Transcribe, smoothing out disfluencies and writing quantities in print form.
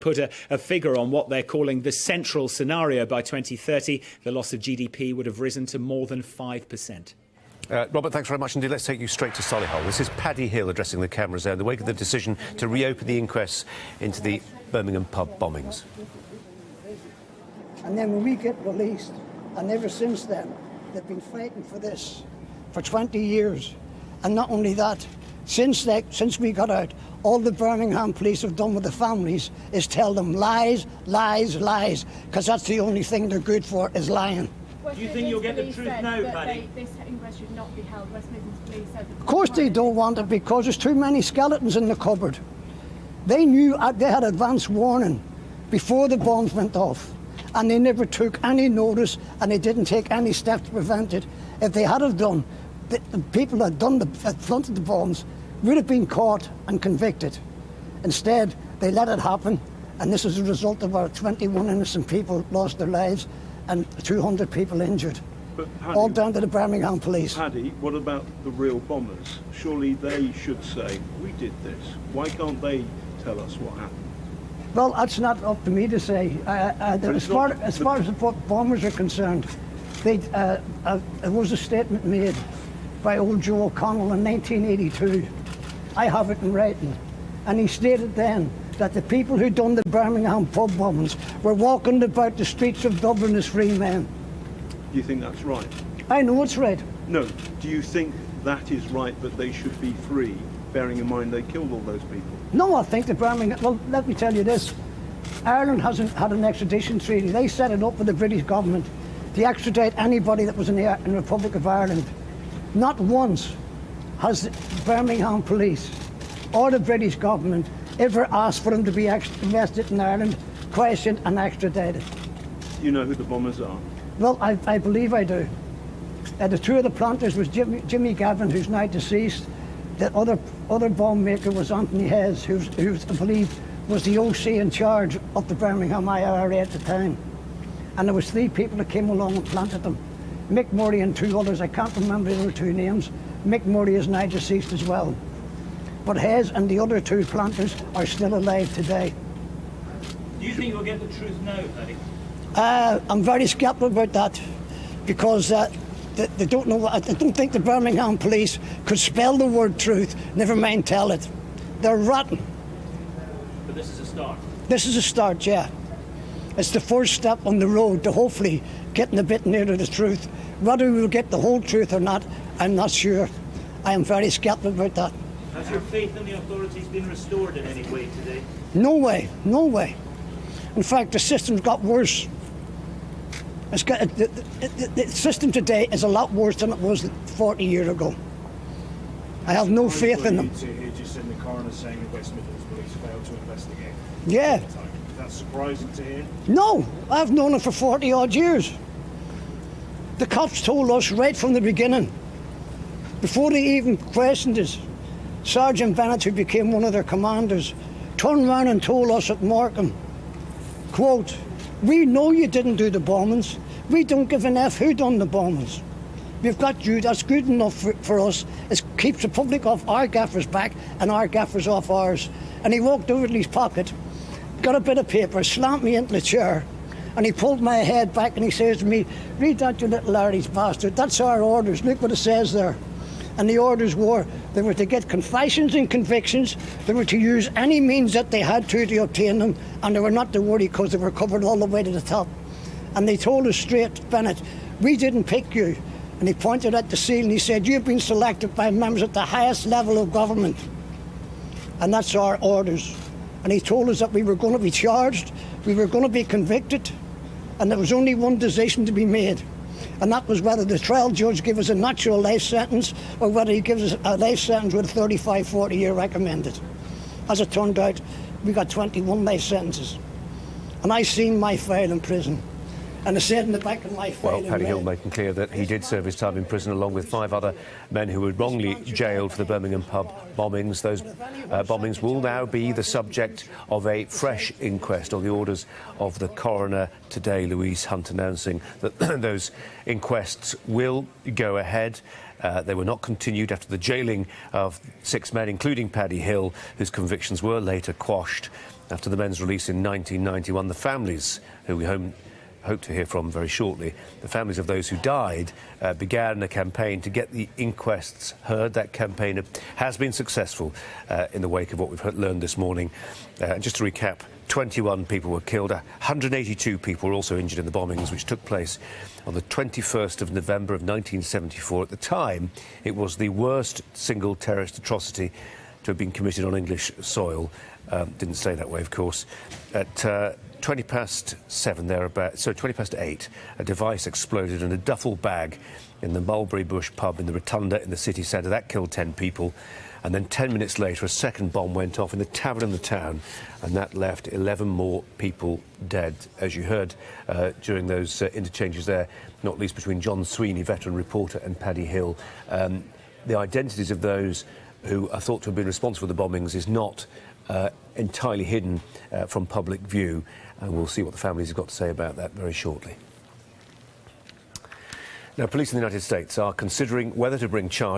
put a figure on what they're calling the central scenario. By 2030, the loss of GDP would have risen to more than 5%. Robert, thanks very much indeed. Let's take you straight to Solihull. This is Paddy Hill addressing the cameras there in the wake of the decision to reopen the inquests into the Birmingham pub bombings. And then when we get released, and ever since then, they've been fighting for this for 20 years. And not only that, since we got out, all the Birmingham police have done with the families is tell them lies, lies, lies, because that's the only thing they're good for, is lying. Do you think you'll get the truth now, Paddy? This inquest should not be held. West Midlands Police said that. Of course they don't want it, because there's too many skeletons in the cupboard. They knew they had advance warning before the bombs went off, and they never took any notice, and they didn't take any steps to prevent it. If they had have done, the people that planted the bombs would have been caught and convicted. Instead, they let it happen, and this is a result of our 21 innocent people lost their lives and 200 people injured. But Paddy, all down to the Birmingham police. Paddy, what about the real bombers? Surely they should say, we did this. Why can't they tell us what happened? Well, that's not up to me to say. As far as the bombers are concerned, there was a statement made by old Joe O'Connell in 1982. I have it in writing. And he stated then that the people who done the Birmingham pub bombings were walking about the streets of Dublin as free men. Do you think that's right? I know it's right. No. Do you think that is right, that they should be free, bearing in mind they killed all those people? No, I think the Birmingham... Well, let me tell you this. Ireland hasn't had an extradition treaty. They set it up with the British government to extradite anybody that was in the Republic of Ireland. Not once has the Birmingham police or the British government ever asked for them to be arrested in Ireland, questioned and extradited. Do you know who the bombers are? Well, I believe I do. The two of the planters was Jimmy Gavin, who's now deceased. The other bomb maker was Anthony Hayes, who I believe was the OC in charge of the Birmingham IRA at the time. And there was 3 people that came along and planted them. Mick Murray and 2 others, I can't remember the other 2 names. Mick Murray is now deceased as well. But Hayes and the other 2 planters are still alive today. Do you think you'll get the truth now, Paddy? I'm very sceptical about that, because they don't know. I don't think the Birmingham police could spell the word truth, never mind tell it. They're rotten. But this is a start. This is a start, yeah. It's the first step on the road to hopefully getting a bit nearer the truth. Whether we will get the whole truth or not, I'm not sure. I am very sceptical about that. Has your faith in the authorities been restored in any way today? No way, no way. In fact, the system's got worse. The system today is a lot worse than it was 40 years ago. I have no faith in them. Just in the coroner saying the West Midlands police failed to investigate. Yeah. That's surprising to hear. No, I've known them for 40 odd years. The cops told us right from the beginning, before they even questioned us, Sergeant Bennett, who became one of their commanders, turned around and told us at Morecambe, quote, "We know you didn't do the bombings. We don't give an F who done the bombings. We've got you, that's good enough for us. It keeps the public off our gaffers' back and our gaffers off ours." And he walked over to his pocket, got a bit of paper, slammed me into the chair, and he pulled my head back and he says to me, "Read that, you little Larry's bastard. That's our orders. Look what it says there." And the orders were, they were to get confessions and convictions, they were to use any means that they had to obtain them, and they were not to worry because they were covered all the way to the top. And they told us straight, "Bennett, we didn't pick you." And he pointed at the seal and he said, "You've been selected by members at the highest level of government. And that's our orders." And he told us that we were going to be charged, we were going to be convicted, and there was only one decision to be made. And that was whether the trial judge gave us a natural life sentence or whether he gives us a life sentence with a 35, 40-year recommended. As it turned out, we got 21 life sentences. And I seen my file in prison. And I said in the back of my file Well, in Paddy Hill red, making clear that he did serve his time in prison along with 5 other men who were wrongly jailed for the Birmingham pub bombings. Those bombings will now be the subject of a fresh inquest on the orders of the coroner today, Louise Hunt, announcing that those inquests will go ahead. They were not continued after the jailing of 6 men, including Paddy Hill, whose convictions were later quashed after the men's release in 1991. The families, who we hope to hear from very shortly, the families of those who died, began a campaign to get the inquests heard. That campaign has been successful in the wake of what we've learned this morning. Just to recap, 21 people were killed, 182 people were also injured in the bombings, which took place on the 21st of November of 1974. At the time, it was the worst single terrorist atrocity to have been committed on English soil. Didn't stay that way, of course. At 20 past 7 thereabouts, so 20 past 8, a device exploded in a duffel bag in the Mulberry Bush pub in the Rotunda in the city centre. That killed 10 people. And then 10 minutes later, a second bomb went off in the tavern in the town, and that left 11 more people dead, as you heard during those interchanges there, not least between John Sweeney, veteran reporter, and Paddy Hill. The identities of those who are thought to have been responsible for the bombings is not entirely hidden from public view, and we'll see what the families have got to say about that very shortly. Now, police in the United States are considering whether to bring charges